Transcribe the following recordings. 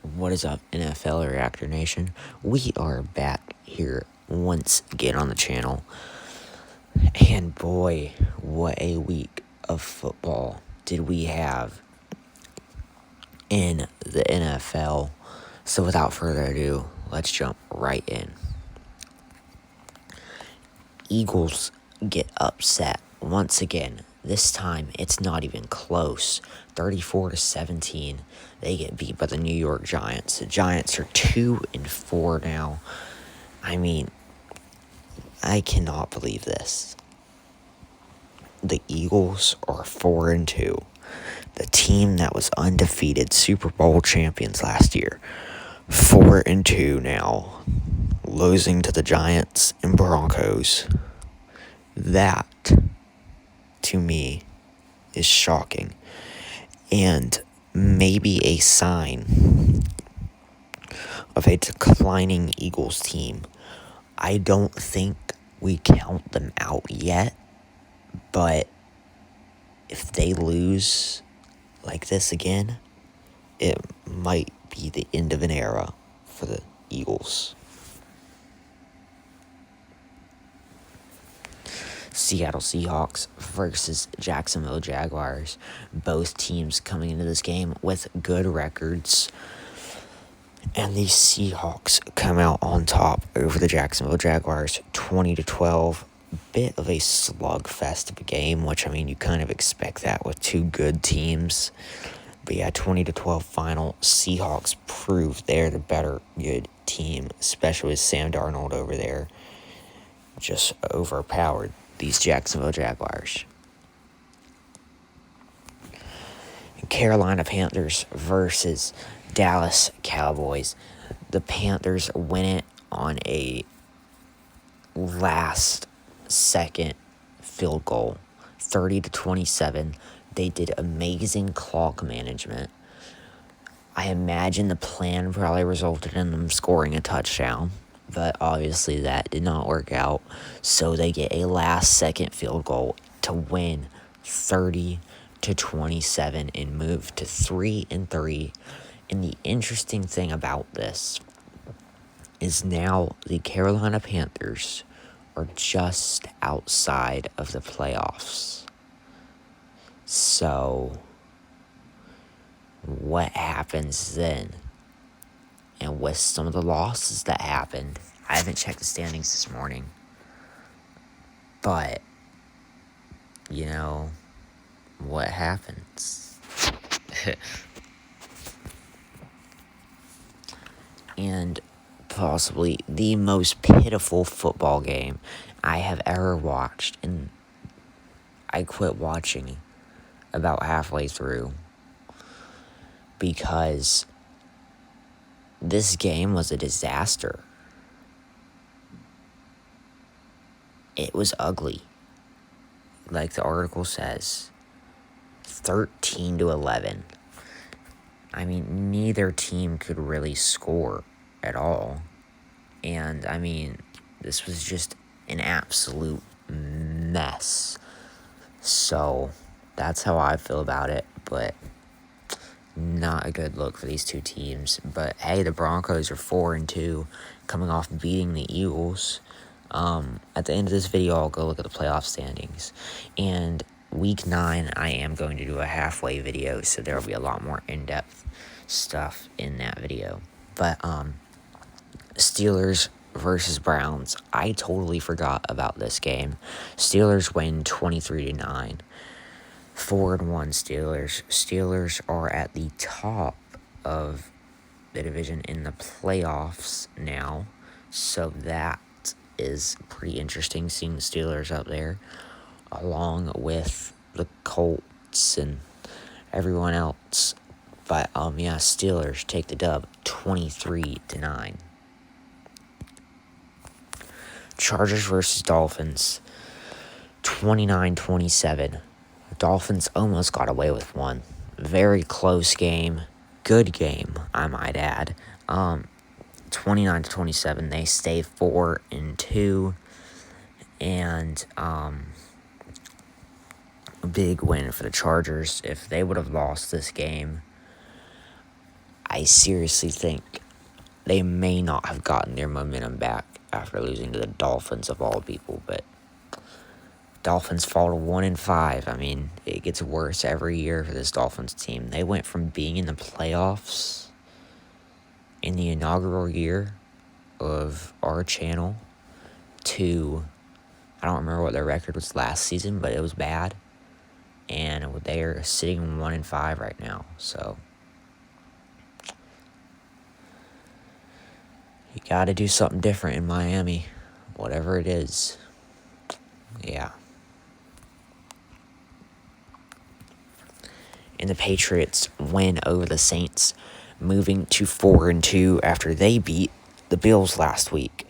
What is up, NFL Reactor Nation? We are back here once again on the channel. And boy, what a week of football did we have in the NFL. So without further ado, let's jump right in. Eagles get upset once again. This time, it's not even close. 34-17. They get beat by the New York Giants. The Giants are 2-4 now. I mean, I cannot believe this. The Eagles are 4-2. The team that was undefeated Super Bowl champions last year. 4-2 now. Losing to the Giants and Broncos. That, to me, is shocking. And maybe a sign of a declining Eagles team. I don't think we count them out yet, but if they lose like this again, it might be the end of an era for the Eagles. Seattle Seahawks versus Jacksonville Jaguars. Both teams coming into this game with good records. And the Seahawks come out on top over the Jacksonville Jaguars, 20-12. Bit of a slugfest of a game, which, I mean, you kind of expect that with two good teams. But yeah, 20-12 final. Seahawks proved they're the better good team, especially with Sam Darnold over there. Just overpowered these Jacksonville Jaguars. Carolina Panthers versus Dallas Cowboys. The Panthers win it on a last-second field goal, 30-27. They did amazing clock management. I imagine the plan probably resulted in them scoring a touchdown, but obviously that did not work out. So they get a last-second field goal to win 30-27 and move to 3-3. And the interesting thing about this is now the Carolina Panthers are just outside of the playoffs. So what happens then? And with some of the losses that happened, I haven't checked the standings this morning, but, you know, what happens? And possibly the most pitiful football game I have ever watched, and I quit watching about halfway through because this game was a disaster. It was ugly. Like the article says, 13-11. I mean, neither team could really score at all. And, I mean, this was just an absolute mess. So, that's how I feel about it. But not a good look for these two teams. But, hey, the Broncos are 4-2, coming off beating the Eagles. At the end of this video, I'll go look at the playoff standings. And Week 9, I am going to do a halfway video, so there will be a lot more in-depth stuff in that video. But, Steelers versus Browns. I totally forgot about this game. Steelers win 23-9. 4-1 Steelers. Steelers are at the top of the division in the playoffs now, so that is pretty interesting, seeing the Steelers up there, along with the Colts and everyone else. But, yeah, Steelers take the dub, 23-9. Chargers versus Dolphins, 29-27. Dolphins almost got away with one. Very close game. Good game, I might add. 29-27. They stay 4-2. And, a big win for the Chargers. If they would have lost this game, I seriously think they may not have gotten their momentum back after losing to the Dolphins of all people, but Dolphins fall to 1-5. I mean, it gets worse every year for this Dolphins team. They went from being in the playoffs in the inaugural year of our channel to, I don't remember what their record was last season, but it was bad. And they're sitting 1-5 right now. So you got to do something different in Miami, whatever it is. Yeah. And the Patriots win over the Saints, moving to 4-2 after they beat the Bills last week.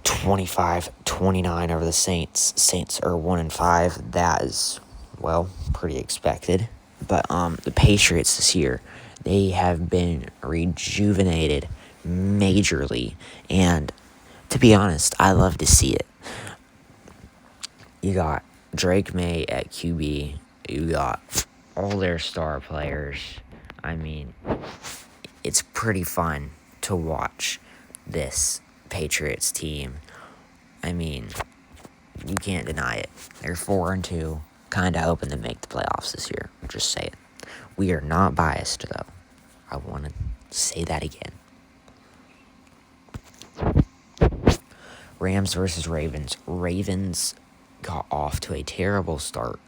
25-29 over the Saints. Saints are 1-5. That is, well, pretty expected. But the Patriots this year, they have been rejuvenated majorly. And to be honest, I love to see it. You got Drake May at QB. You got all their star players. I mean, it's pretty fun to watch this Patriots team. I mean, you can't deny it. They're 4-2, kind of hoping to make the playoffs this year. Just say it. We are not biased, though. I want to say that again. Rams versus Ravens. Ravens got off to a terrible start.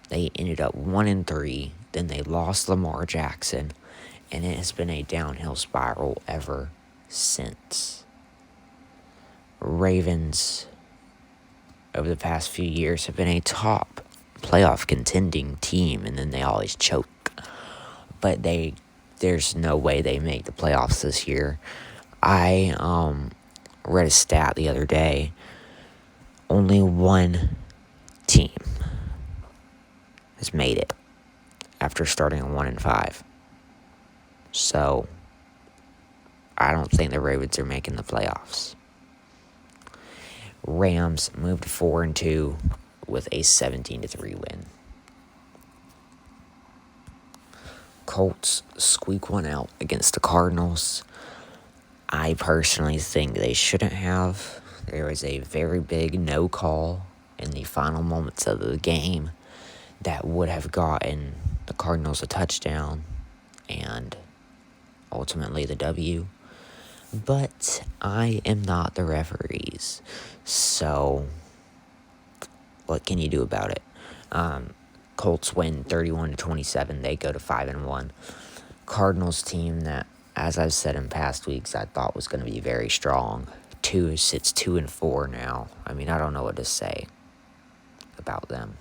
They ended up 1-3. Then they lost Lamar Jackson. And it has been a downhill spiral ever since. Ravens, over the past few years, have been a top playoff contending team, and then they always choke. But there's no way they make the playoffs this year. I read a stat the other day. Only one team has made it after starting at 1-5. So I don't think the Ravens are making the playoffs. Rams moved 4-2 with a 17-3 win. Colts squeak one out against the Cardinals. I personally think they shouldn't have. There was a very big no call in the final moments of the game that would have gotten the Cardinals a touchdown and ultimately the W. But I am not the referees, so what can you do about it? Colts win 31-27. They go to 5-1. Cardinals team that, as I've said in past weeks, I thought was going to be very strong. Sits 2-4 now. I mean, I don't know what to say about them.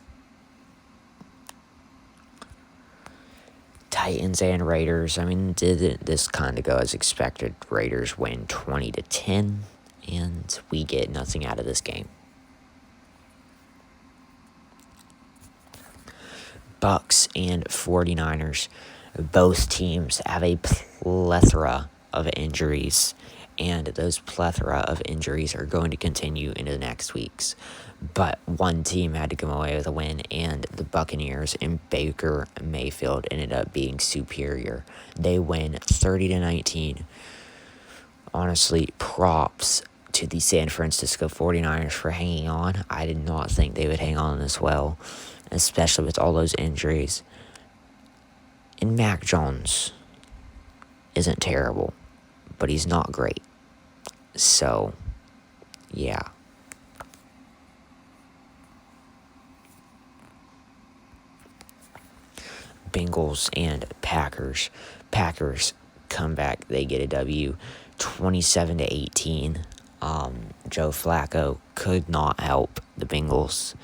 Titans and Raiders. I mean, did this kind of go as expected? Raiders win 20-10, and we get nothing out of this game. Bucks and 49ers. Both teams have a plethora of injuries, and those plethora of injuries are going to continue into the next weeks. But one team had to come away with a win, and the Buccaneers and Baker Mayfield ended up being superior. They win 30-19. Honestly, props to the San Francisco 49ers for hanging on. I did not think they would hang on this well, especially with all those injuries. And Mac Jones isn't terrible, but he's not great. So, yeah. Bengals and Packers. Packers come back. They get a W, 27-18. Joe Flacco could not help the Bengals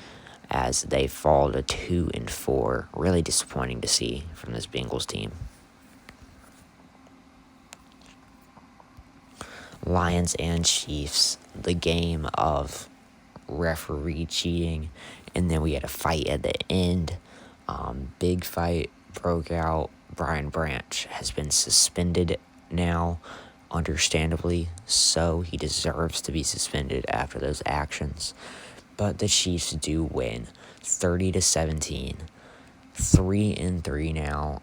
as they fall to 2-4. Really disappointing to see from this Bengals team. Lions and Chiefs. The game of referee cheating, and then we had a fight at the end. Big fight broke out. Brian Branch has been suspended now, understandably so. He deserves to be suspended after those actions. But the Chiefs do win 30-17. 3-3 now.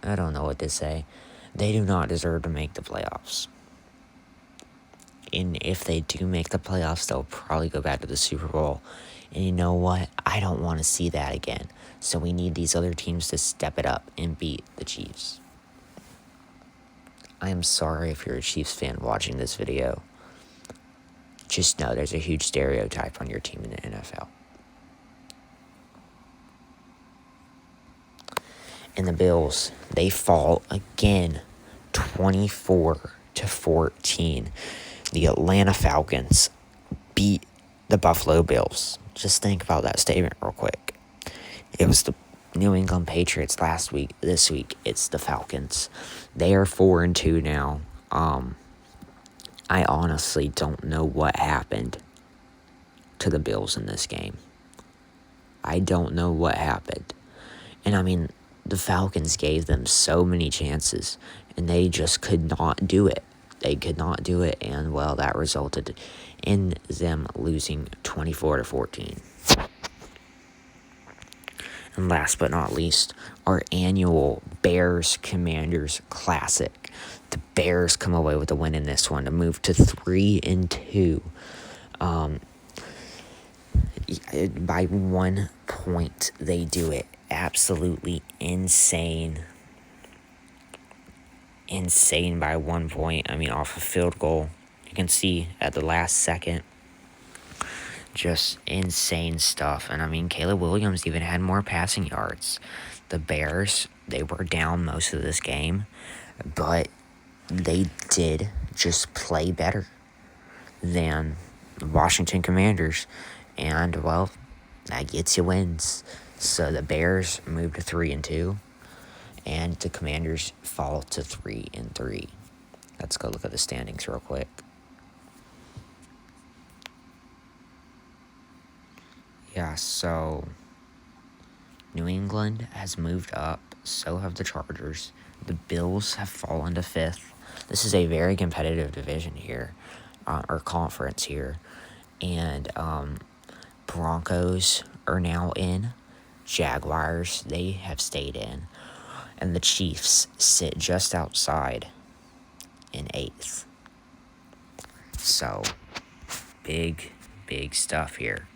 I don't know what to say. They do not deserve to make the playoffs. And if they do make the playoffs, they'll probably go back to the Super Bowl. And you know what? I don't want to see that again. So we need these other teams to step it up and beat the Chiefs. I am sorry if you're a Chiefs fan watching this video. Just know there's a huge stereotype on your team in the NFL. And the Bills, they fall again, 24-14. The Atlanta Falcons beat the Buffalo Bills. Just think about that statement real quick. It was the New England Patriots last week. This week, it's the Falcons. They are 4-2 now. I honestly don't know what happened to the Bills in this game. I don't know what happened. And I mean, the Falcons gave them so many chances, and they just could not do it. They could not do it, and well, that resulted in them losing 24-14. And last but not least, our annual Bears-Commanders Classic. The Bears come away with a win in this one to move to 3-2. By 1 point, they do it. Absolutely insane. Insane by 1 point. I mean, off a field goal. You can see at the last second. Just insane stuff. And I mean, Caleb Williams even had more passing yards. The Bears, they were down most of this game, but they did just play better than the Washington Commanders. And, well, that gets you wins. So the Bears move to 3-2, and the Commanders fall to 3-3. Let's go look at the standings real quick. Yeah, so New England has moved up, so have the Chargers. The Bills have fallen to 5th. This is a very competitive division here, or conference here. And Broncos are now in. Jaguars, they have stayed in. And the Chiefs sit just outside in 8th. So, big stuff here.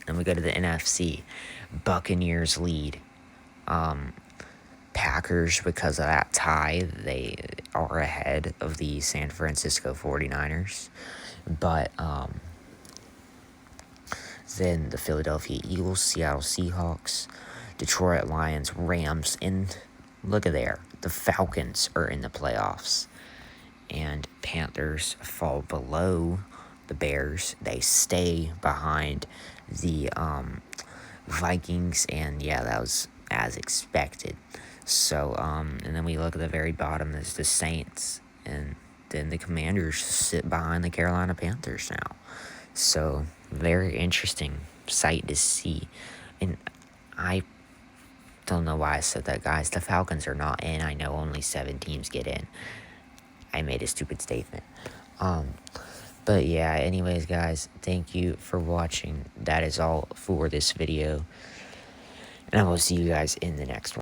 Then we go to the NFC. Buccaneers lead. Packers, because of that tie, they are ahead of the San Francisco 49ers. But then the Philadelphia Eagles, Seattle Seahawks, Detroit Lions, Rams, and look at there. The Falcons are in the playoffs. And Panthers fall below the Bears. They stay behind the Vikings, and yeah, that was as expected. So, and then we look at the very bottom, there's the Saints, and then the Commanders sit behind the Carolina Panthers now. So, very interesting sight to see. And I don't know why I said that, guys. The Falcons are not in. I know only 7 teams get in. I made a stupid statement. But yeah, anyways, guys, thank you for watching. That is all for this video. And I will see you guys in the next one.